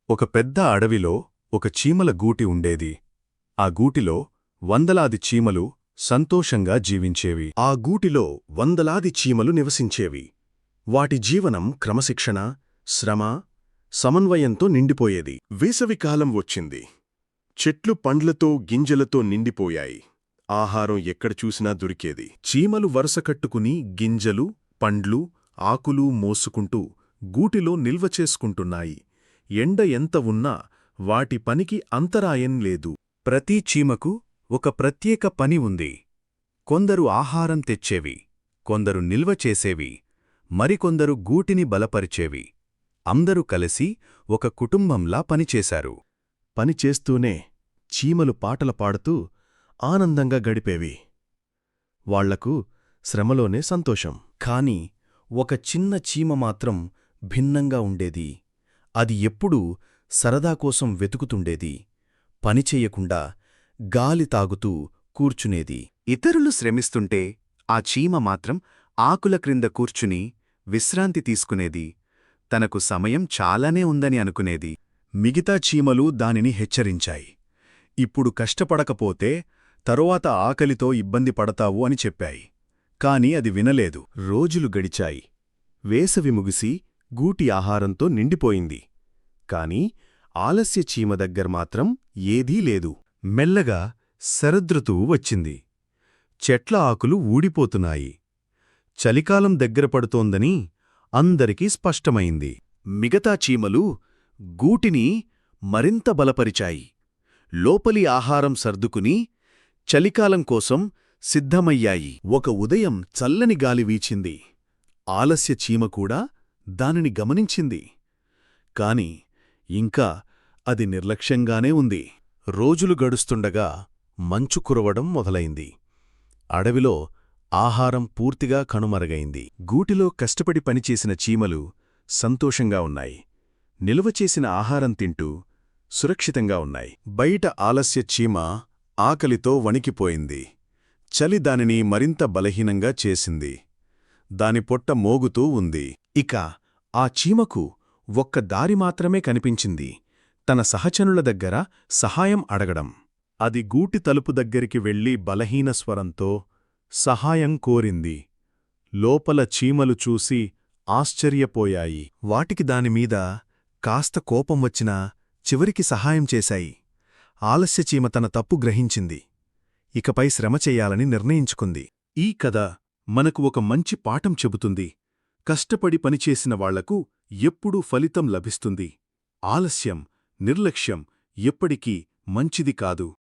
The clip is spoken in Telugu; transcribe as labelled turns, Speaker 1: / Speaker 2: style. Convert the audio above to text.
Speaker 1: ఒక పెద్ద అడవిలో ఒక చీమల గూటి ఉండేది. ఆ గూటిలో వందలాది చీమలు సంతోషంగా జీవించేవి.
Speaker 2: ఆ గూటిలో వందలాది చీమలు నివసించేవి. వాటి జీవనం క్రమశిక్షణ, శ్రమ, సమన్వయంతో నిండిపోయేది. వేసవికాలం వచ్చింది. చెట్లు పండ్లతో గింజలతో నిండిపోయాయి. ఆహారం ఎక్కడ చూసినా దొరికేది. చీమలు వరుసకట్టుకుని గింజలు, పండ్లు, ఆకులు మోసుకుంటూ గూటిలో నిల్వ చేసుకుంటున్నాయి. ఎండ ఎంత ఉన్నా వాటి పనికి అంతరాయం లేదు.
Speaker 1: ప్రతి చీమకు ఒక ప్రత్యేక పని ఉంది. కొందరు ఆహారం తెచ్చేవి, కొందరు నిల్వ చేసేవి, మరికొందరు గూటిని బలపరిచేవి. అందరూ కలిసి ఒక కుటుంబంలా పనిచేశారు.
Speaker 2: పనిచేస్తూనే చీమలు పాటలు పాడుతూ ఆనందంగా గడిపేవి. వాళ్లకు శ్రమలోనే సంతోషం.
Speaker 1: కాని ఒక చిన్న చీమ మాత్రం భిన్నంగా ఉండేది. అది ఎప్పుడూ సరదాకోసం వెతుకుతుండేది. పనిచెయ్యకుండా గాలి తాగుతూ కూర్చునేది. ఇతరులు శ్రమిస్తుంటే ఆ చీమ మాత్రం ఆకుల క్రింద కూర్చుని విశ్రాంతి తీసుకునేది. తనకు సమయం చాలానే ఉందని అనుకునేది. మిగతా చీమలు దానిని హెచ్చరించాయి. ఇప్పుడు కష్టపడకపోతే తరువాత ఆకలితో ఇబ్బంది పడతావు అని చెప్పాయి. కాని అది వినలేదు.
Speaker 2: రోజులు గడిచాయి. వేసవి ముగిసి గూటి ఆహారంతో నిండిపోయింది. కాని ఆలస్య చీమ దగ్గరమాత్రం ఏదీ లేదు.
Speaker 1: మెల్లగా శరదృతువు వచ్చింది. చెట్ల ఆకులు ఊడిపోతున్నాయి. చలికాలం దగ్గర పడుతోందని అందరికీ స్పష్టమైంది.
Speaker 2: మిగతా చీమలు గూటిని మరింత బలపరిచాయి. లోపలి ఆహారం సర్దుకుని చలికాలం కోసం సిద్ధమయ్యాయి. ఒక ఉదయం చల్లని గాలి వీచింది. ఆలస్య చీమ కూడా దానిని గమనించింది. కాని ఇంకా అది నిర్లక్ష్యంగానే ఉంది. రోజులు గడుస్తుండగా మంచు కురవడం మొదలైంది. అడవిలో ఆహారం పూర్తిగా కనుమరుగైంది.
Speaker 1: గూటిలో కష్టపడి పనిచేసిన చీమలు సంతోషంగా ఉన్నాయి. నిల్వచేసిన ఆహారం తింటూ సురక్షితంగా ఉన్నాయి. బయట ఆలస్య చీమ ఆకలితో వణికిపోయింది. చలి దానిని మరింత బలహీనంగా చేసింది. దాని పొట్ట మోగుతూ ఉంది. ఇక ఆ చీమకు ఒక్క దారి మాత్రమే కనిపించింది. తన సహచరుల దగ్గర సహాయం అడగడం. అది గూటి తలుపు దగ్గరికి వెళ్లి బలహీన స్వరంతో సహాయం కోరింది. లోపల చీమలు చూసి ఆశ్చర్యపోయాయి. వాటికి దానిమీద కాస్త కోపం వచ్చినా చివరికి సహాయం చేశాయి. ఆలస్య చీమ తన తప్పు గ్రహించింది. ఇకపై శ్రమ చెయ్యాలని నిర్ణయించుకుంది. ఈ కథ మనకు ఒక మంచి పాఠం చెబుతుంది. కష్టపడి పనిచేసిన వాళ్లకు ఎప్పుడూ ఫలితం లభిస్తుంది. ఆలస్యం, నిర్లక్ష్యం ఎప్పటికీ మంచిది కాదు.